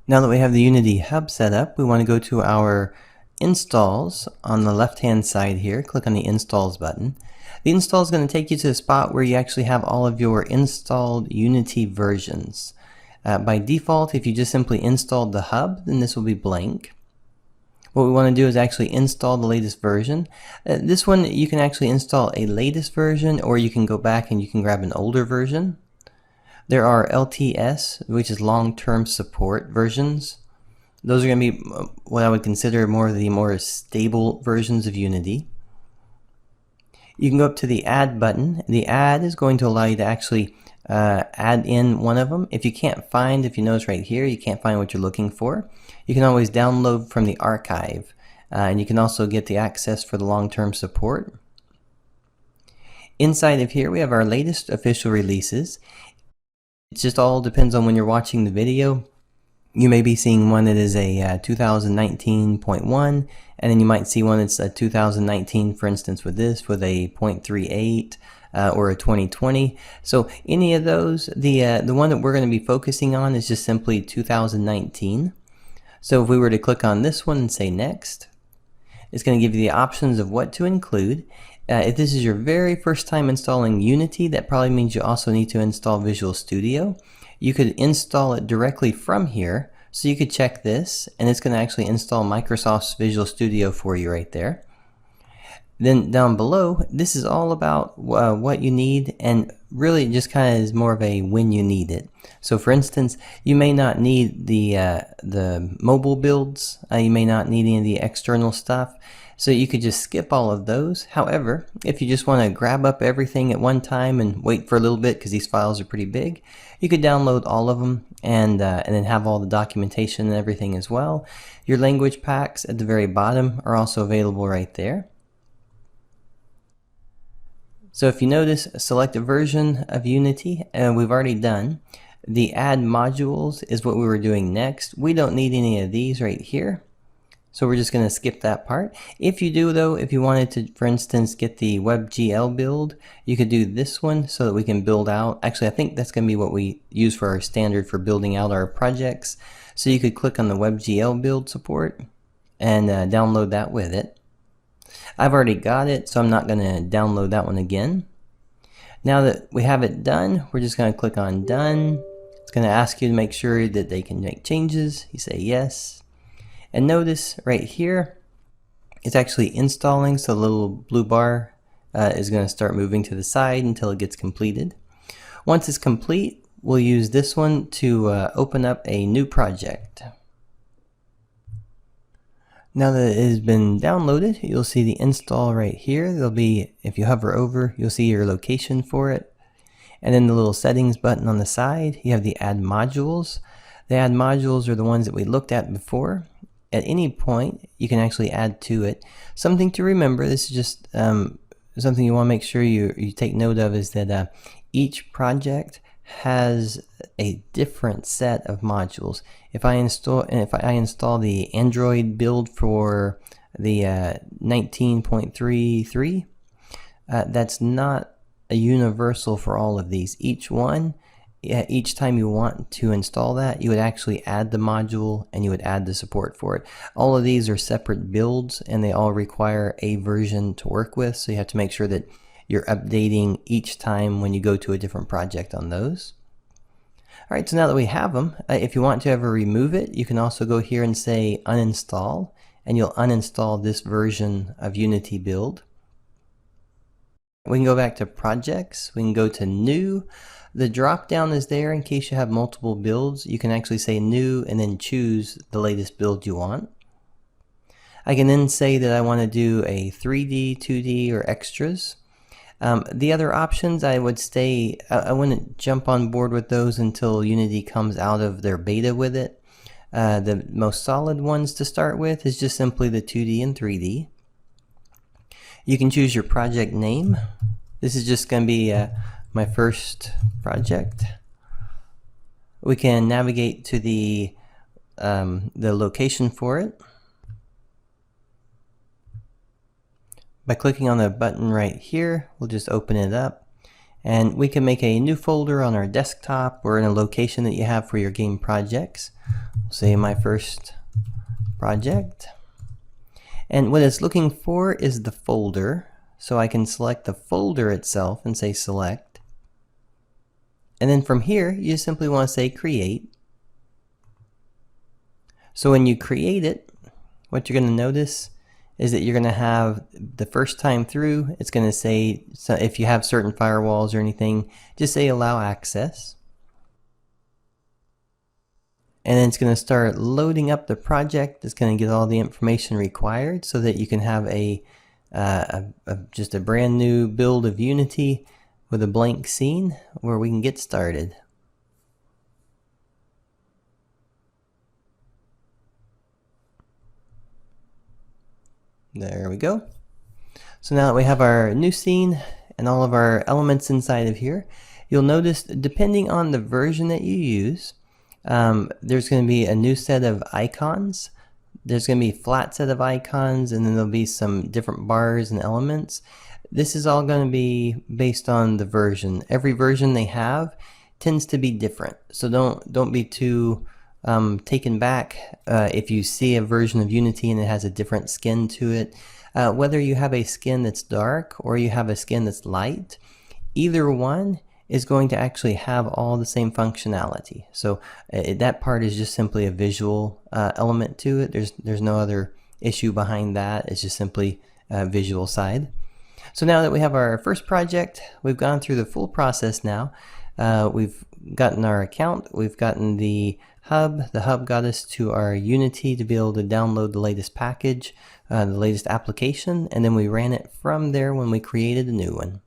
Now that we have the Unity Hub set up, we want to go to our installs on the left-hand side here. Click on the Installs button. The install is going to take you to the spot where you actually have all of your installed Unity versions. By default, if you just simply installed the hub, then this will be blank. What we want to do is actually install the latest version. This one, you can actually install a latest version, or you can go back and you can grab an older version. There are LTS, which is long-term support versions. Those are going to be what I would consider the more stable versions of Unity. You can go up to the Add button. The Add is going to allow you to actually add in one of them. If you notice right here, you can't find what you're looking for, you can always download from the archive. And you can also get the access for the long-term support. Inside of here, we have our latest official releases. It just all depends on when you're watching the video. You may be seeing one that is a 2019.1, and then you might see one that's a 2019, for instance, with a 0.38 or a 2020. So any of those, the one that we're going to be focusing on is just simply 2019. So if we were to click on this one and say next, it's going to give you the options of what to include. If this is your very first time installing Unity, that probably means you also need to install Visual Studio. You could install it directly from here, so you could check this, and it's going to actually install Microsoft's Visual Studio for you right there. Then down below, this is all about what you need, and really just kind of is more of a when you need it. So for instance, you may not need the mobile builds, you may not need any of the external stuff, so you could just skip all of those. However, if you just want to grab up everything at one time and wait for a little bit because these files are pretty big, you could download all of them and then have all the documentation and everything as well. Your language packs at the very bottom are also available right there. So if you notice, select a version of Unity, and we've already done. The add modules is what we were doing next. We don't need any of these right here, so we're just going to skip that part. If you do though, if you wanted to, for instance, get the WebGL build, you could do this one so that we can build out. Actually, I think that's going to be what we use for our standard for building out our projects. So you could click on the WebGL build support and download that with it. I've already got it, so I'm not going to download that one again. Now that we have it done, we're just going to click on Done. It's going to ask you to make sure that they can make changes. You say yes. And notice right here, it's actually installing, so the little blue bar is going to start moving to the side until it gets completed. Once it's complete, we'll use this one to open up a new project. Now that it has been downloaded, you'll see the install right here. There'll be, if you hover over, you'll see your location for it. And then the little settings button on the side, you have the add modules. The add modules are the ones that we looked at before. At any point, you can actually add to it. Something to remember, this is just something you want to make sure you take note of, is that each project has a different set of modules. If I install the Android build for the 19.33, that's not a universal for all of these. Each time you want to install that, you would actually add the module and you would add the support for it. All of these are separate builds and they all require a version to work with, so you have to make sure that you're updating each time when you go to a different project on those. Alright, so now that we have them, if you want to ever remove it, you can also go here and say uninstall, and you'll uninstall this version of Unity build. We can go back to projects, we can go to new. The drop down is there in case you have multiple builds. You can actually say new and then choose the latest build you want. I can then say that I want to do a 3D, 2D, or extras. The other options, I wouldn't jump on board with those until Unity comes out of their beta with it. The most solid ones to start with is just simply the 2D and 3D. You can choose your project name. This is just going to be my first project. We can navigate to the location for it by clicking on the button right here. We'll just open it up, and we can make a new folder on our desktop or in a location that you have for your game projects. say my first project. And what it's looking for is the folder. So I can select the folder itself and say select. And then from here, you simply want to say create. So when you create it, what you're going to notice is that you're going to have the first time through, it's going to say, so if you have certain firewalls or anything, just say allow access. And then it's going to start loading up the project. It's going to get all the information required so that you can have just a brand new build of Unity with a blank scene where we can get started. There we go. So now that we have our new scene and all of our elements inside of here, you'll notice depending on the version that you use, there's going to be a new set of icons. There's going to be a flat set of icons, and then there'll be some different bars and elements. This is all going to be based on the version. Every version they have tends to be different, so don't be too taken back if you see a version of Unity and it has a different skin to it. Whether you have a skin that's dark or you have a skin that's light, either one is going to actually have all the same functionality. So that part is just simply a visual element to it. There's no other issue behind that. It's just simply a visual side. So now that we have our first project, we've gone through the full process now. We've gotten our account, we've gotten the hub. The hub got us to our Unity to be able to download the latest package, the latest application, and then we ran it from there when we created a new one.